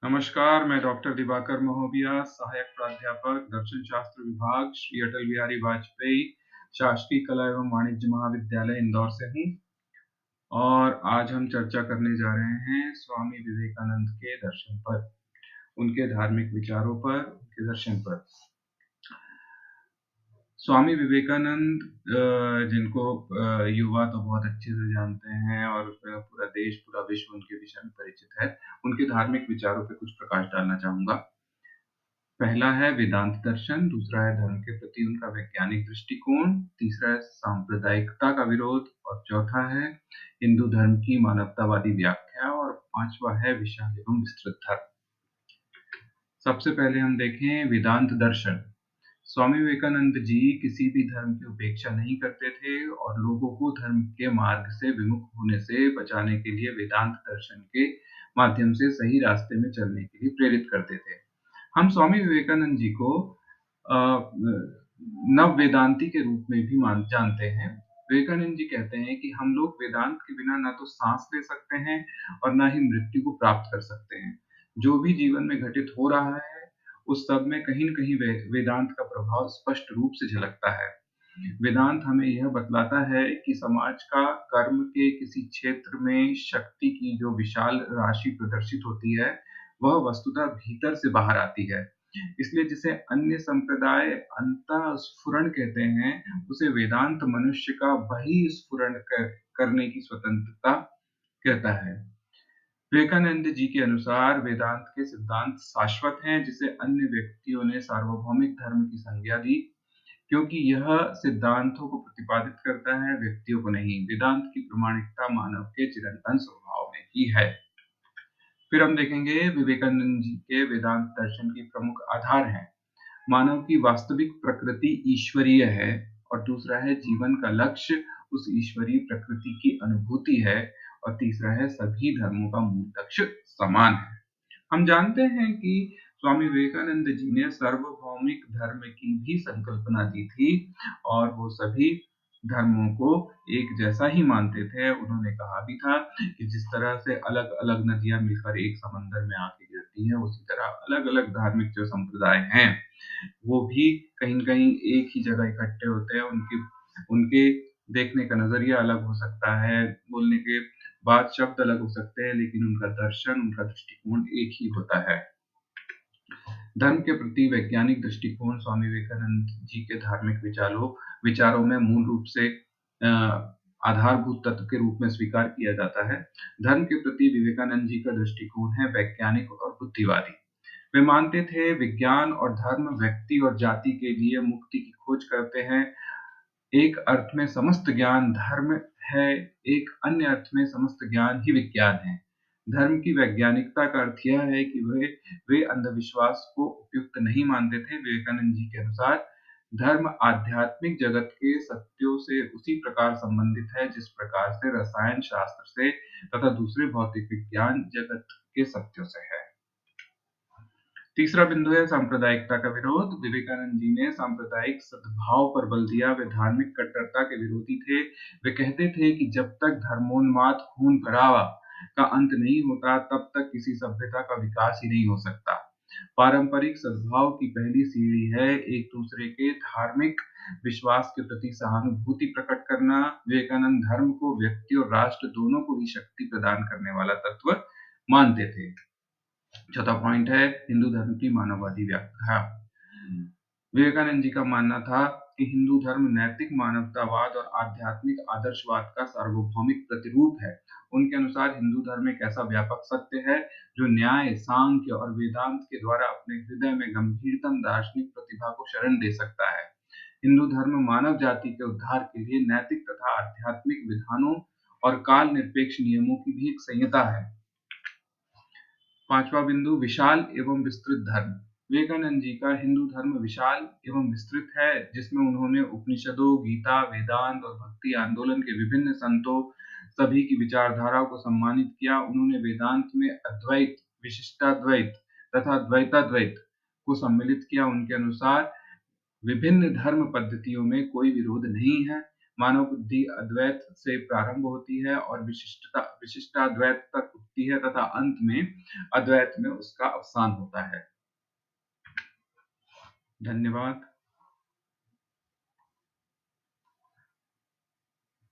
नमस्कार, मैं डॉक्टर दिवाकर महोबिया, सहायक प्राध्यापक, दर्शन शास्त्र विभाग, श्री अटल बिहारी वाजपेयी शासकीय कला एवं वाणिज्य महाविद्यालय, इंदौर से हूँ और आज हम चर्चा करने जा रहे हैं स्वामी विवेकानंद के दर्शन पर, उनके धार्मिक विचारों पर, उनके दर्शन पर। स्वामी विवेकानंद जिनको युवा तो बहुत अच्छे से जानते हैं और पूरा देश, पूरा विश्व उनके विषय में परिचित है। उनके धार्मिक विचारों पे कुछ प्रकाश डालना चाहूँगा। पहला है वेदांत दर्शन, दूसरा है धर्म के प्रति उनका वैज्ञानिक दृष्टिकोण, तीसरा है सांप्रदायिकता का विरोध और चौथा है हिंदू धर्म की मानवतावादी व्याख्या और पांचवा है विशाल एवं विस्तृत धर्म। सबसे पहले हम देखें वेदांत दर्शन। स्वामी विवेकानंद जी किसी भी धर्म की उपेक्षा नहीं करते थे और लोगों को धर्म के मार्ग से विमुख होने से बचाने के लिए वेदांत दर्शन के माध्यम से सही रास्ते में चलने के लिए प्रेरित करते थे। हम स्वामी विवेकानंद जी को नव वेदांती के रूप में भी जानते हैं। विवेकानंद जी कहते हैं कि हम लोग वेदांत के बिना ना तो सांस ले सकते हैं और ना ही मृत्यु को प्राप्त कर सकते हैं। जो भी जीवन में घटित हो रहा है उस सब में कहीं न कहीं वेदांत का प्रभाव स्पष्ट रूप से झलकता है। वेदांत हमें यह बतलाता है कि समाज का कर्म के किसी क्षेत्र में शक्ति की जो विशाल राशि प्रदर्शित होती है, वह वस्तुतः भीतर से बाहर आती है। इसलिए जिसे अन्य संप्रदाय अंतःस्फुरण कहते हैं, उसे वेदांत मनुष्य का बहिर्स्फुरण करने की स्वतंत्रता कहता है। विवेकानंद जी के अनुसार वेदांत के सिद्धांत शाश्वत हैं, जिसे अन्य व्यक्तियों ने सार्वभौमिक धर्म की संज्ञा दी, क्योंकि यह सिद्धांतों को प्रतिपादित करता है, व्यक्तियों को नहीं। वेदांत की प्रामाणिकता मानव के चिरंतन स्वभाव में ही है। फिर हम देखेंगे विवेकानंद जी के वेदांत दर्शन की प्रमुख आधार हैं। मानव की वास्तविक प्रकृति ईश्वरीय है और दूसरा है जीवन का लक्ष्य उस ईश्वरीय प्रकृति की अनुभूति है और तीसरा है सभी धर्मों का मूल लक्ष्य समान है। हम जानते हैं कि स्वामी विवेकानंद जी ने सार्वभौमिक धर्म की भी संकल्पना दी थी और वो सभी धर्मों को एक जैसा ही मानते थे। उन्होंने कहा भी था कि जिस तरह से अलग-अलग नदियां मिलकर एक समंदर में आके गिरती हैं, उसी तरह अलग-अलग धार्मिक जो संप्रदाय हैं, वो भी कहीं न कहीं एक ही जगह इकट्ठे होते हैं। उनके उनके देखने का नज़रिया अलग हो सकता है, बोलने के बाद शब्द अलग हो सकते हैं, लेकिन उनका दर्शन, उनका दृष्टिकोण एक ही होता है। धर्म के प्रति वैज्ञानिक दृष्टिकोण स्वामी विवेकानंद जी के धार्मिक विचारों में मूल रूप से आधारभूत तत्व के रूप में स्वीकार किया जाता है। धर्म के प्रति विवेकानंद जी का दृष्टिकोण है वैज्ञानिक और बुद्धिवादी। वे मानते थे विज्ञान और धर्म व्यक्ति और जाति के लिए मुक्ति की खोज करते हैं। एक अर्थ में समस्त ज्ञान धर्म है, एक अन्य अर्थ में समस्त ज्ञान ही विज्ञान है। धर्म की वैज्ञानिकता का अर्थ यह है कि वे अंधविश्वास को उपयुक्त नहीं मानते थे। विवेकानंद जी के अनुसार धर्म आध्यात्मिक जगत के सत्यों से उसी प्रकार संबंधित है जिस प्रकार से रसायन शास्त्र से तथा दूसरे भौतिक विज्ञान जगत के सत्यों से है। तीसरा बिंदु है सांप्रदायिकता का विरोध। विवेकानंद जी ने सांप्रदायिक सद्भाव पर बल दिया। वे धार्मिक कट्टरता के विरोधी थे। वे कहते थे कि जब तक धर्मोन्माद खून खराबा का अंत नहीं होता, तब तक किसी सभ्यता का विकास ही नहीं हो सकता। पारंपरिक सद्भाव की पहली सीढ़ी है एक दूसरे के धार्मिक विश्वास के प्रति सहानुभूति प्रकट करना। विवेकानंद धर्म को व्यक्ति और राष्ट्र दोनों को ही शक्ति प्रदान करने वाला तत्व मानते थे। चौथा पॉइंट है हिंदू धर्म की मानववादी व्याख्या। विवेकानंद जी का मानना था कि हिंदू धर्म नैतिक मानवतावाद और आध्यात्मिक आदर्शवाद का सार्वभौमिक प्रतिरूप है। उनके अनुसार हिंदू धर्म एक ऐसा व्यापक सत्य है जो न्याय, सांख्य और वेदांत के द्वारा अपने हृदय में गंभीरतम दार्शनिक प्रतिभा को शरण दे सकता है। हिंदू धर्म मानव जाति के उद्धार के लिए नैतिक तथा आध्यात्मिक विधानों और काल निरपेक्ष नियमों की भी एक संहिता है। पांचवा बिंदु विशाल एवं विस्तृत धर्म। विवेकानंद जी का हिंदू धर्म विशाल एवं विस्तृत है, जिसमें उन्होंने उपनिषदों, गीता, वेदांत और भक्ति आंदोलन के विभिन्न संतों सभी की विचारधाराओं को सम्मानित किया। उन्होंने वेदांत में अद्वैत, विशिष्टाद्वैत तथा द्वैताद्वैत को सम्मिलित किया। उनके अनुसार विभिन्न धर्म पद्धतियों में कोई विरोध नहीं है, मानव बुद्धि अद्वैत से प्रारंभ होती है और विशिष्टाद्वैत तक उठती है तथा अंत में अद्वैत में उसका अवसान होता है। धन्यवाद।